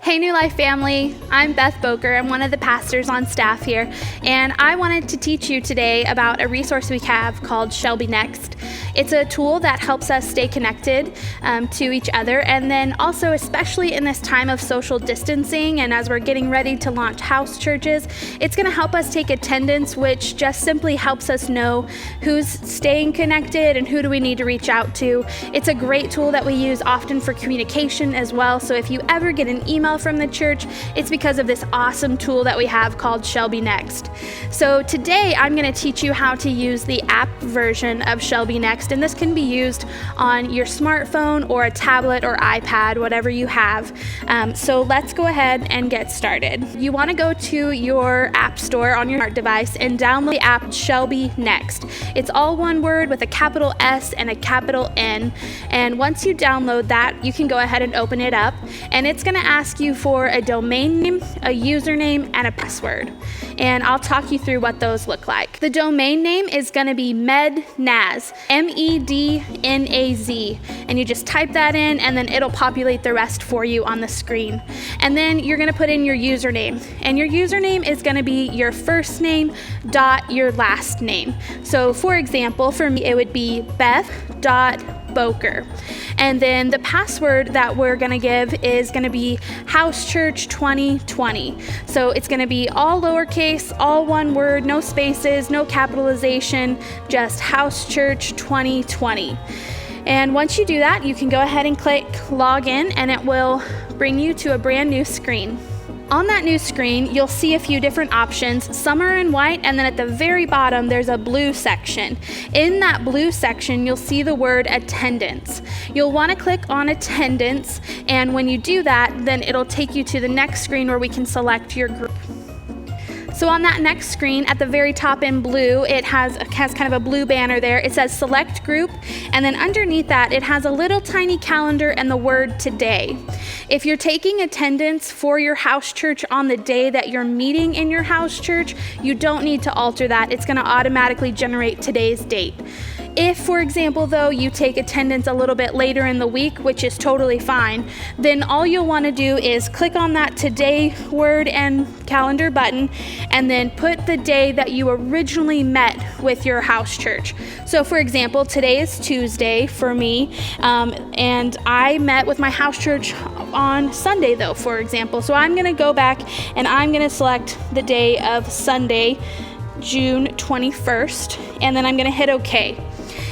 Hey New Life family, I'm Beth Boker. I'm one of the pastors on staff here, and I wanted to teach you today about a resource we have called Shelby Next. It's a tool that helps us stay connected to each other, and then also especially in this time of social distancing and as we're getting ready to launch house churches, it's going to help us take attendance, which just simply helps us know who's staying connected and who do we need to reach out to. It's a great tool that we use often for communication as well, so if you ever get an email from the church, it's because of this awesome tool that we have called Shelby Next. So today I'm going to teach you how to use the app version of Shelby Next, and this can be used on your smartphone or a tablet or iPad, whatever you have. So let's go ahead and get started. You want to go to your app store on your smart device and download the app Shelby Next. It's all one word with a capital S and a capital N, and once you download that, you can go ahead and open it up, and it's going to ask you for a domain name, a username, and a password. And I'll talk you through what those look like. The domain name is going to be Mednaz, MEDNAZ, and you just type that in and then it'll populate the rest for you on the screen. And then you're going to put in your username, and your username is going to be your first name dot your last name. So for example, for me it would be Beth.Boker. And then the password that we're going to give is going to be House Church 2020. So it's going to be all lowercase, all one word, no spaces, no capitalization, just House Church 2020. And once you do that, you can go ahead and click login, and it will bring you to a brand new screen. On that new screen, you'll see a few different options. Some are in white, and then at the very bottom, there's a blue section. In that blue section, you'll see the word attendance. You'll want to click on attendance, and when you do that, then it'll take you to the next screen where we can select your group. So on that next screen, at the very top in blue, it has kind of a blue banner there. It says select group, and then underneath that, it has a little tiny calendar and the word today. If you're taking attendance for your house church on the day that you're meeting in your house church, you don't need to alter that. It's going to automatically generate today's date. If, for example, though, you take attendance a little bit later in the week, which is totally fine, then all you'll want to do is click on that today word and calendar button, and then put the day that you originally met with your house church. So, for example, today is Tuesday for me, and I met with my house church on Sunday, though, for example. So I'm going to go back and I'm going to select the day of Sunday, June 21st, and then I'm going to hit OK.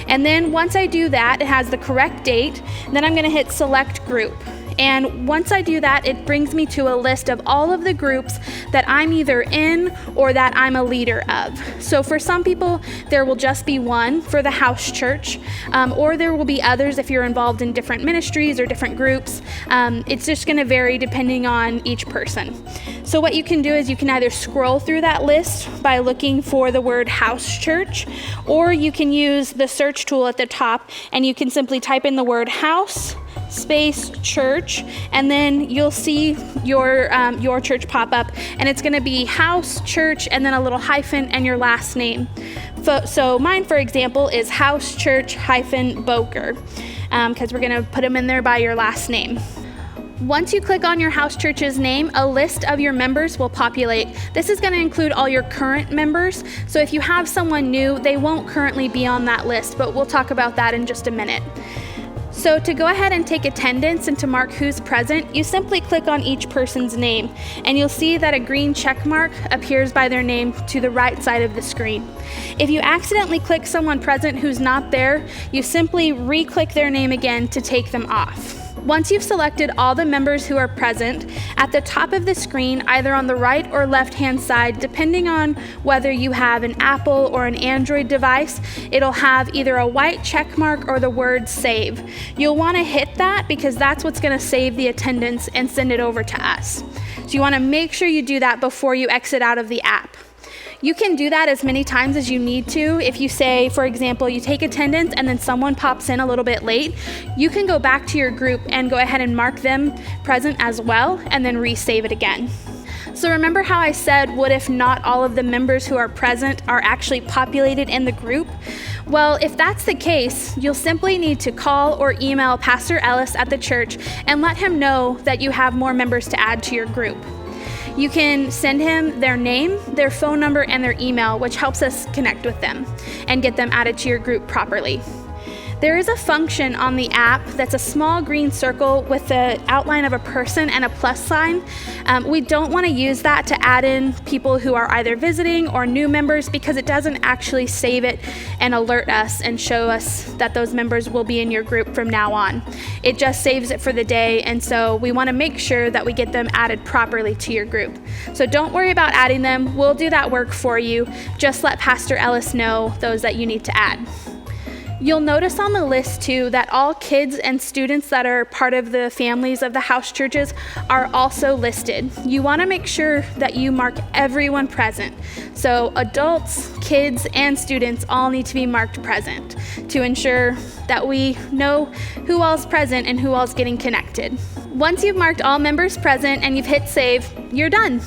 And then once I do that, it has the correct date, then I'm going to hit select group. And once I do that, it brings me to a list of all of the groups that I'm either in or that I'm a leader of. So for some people, there will just be one for the house church, or there will be others if you're involved in different ministries or different groups. It's just going to vary depending on each person. So what you can do is you can either scroll through that list by looking for the word house church, or you can use the search tool at the top and you can simply type in the word house space church, and then you'll see your church pop up, and it's going to be house church and then a little hyphen and your last name. So mine, for example, is House Church Boker, because we're going to put them in there by your last name. Once you click on your house church's name, a list of your members will populate. This is going to include all your current members, so if you have someone new, they won't currently be on that list, but we'll talk about that in just a minute. So to go ahead and take attendance and to mark who's present, you simply click on each person's name, and you'll see that a green check mark appears by their name to the right side of the screen. If you accidentally click someone present who's not there, you simply re-click their name again to take them off. Once you've selected all the members who are present, at the top of the screen, either on the right or left-hand side, depending on whether you have an Apple or an Android device, it'll have either a white check mark or the word save. You'll want to hit that because that's what's going to save the attendance and send it over to us. So you want to make sure you do that before you exit out of the app. You can do that as many times as you need to. If you say, for example, you take attendance and then someone pops in a little bit late, you can go back to your group and go ahead and mark them present as well and then resave it again. So remember how I said, what if not all of the members who are present are actually populated in the group? Well, if that's the case, you'll simply need to call or email Pastor Ellis at the church and let him know that you have more members to add to your group. You can send him their name, their phone number, and their email, which helps us connect with them and get them added to your group properly. There is a function on the app that's a small green circle with the outline of a person and a plus sign. We don't want to use that to add in people who are either visiting or new members because it doesn't actually save it and alert us and show us that those members will be in your group from now on. It just saves it for the day, and so we want to make sure that we get them added properly to your group. So don't worry about adding them. We'll do that work for you. Just let Pastor Ellis know those that you need to add. You'll notice on the list too that all kids and students that are part of the families of the house churches are also listed. You want to make sure that you mark everyone present. So adults, kids, and students all need to be marked present to ensure that we know who all's present and who all's getting connected. Once you've marked all members present and you've hit save, you're done.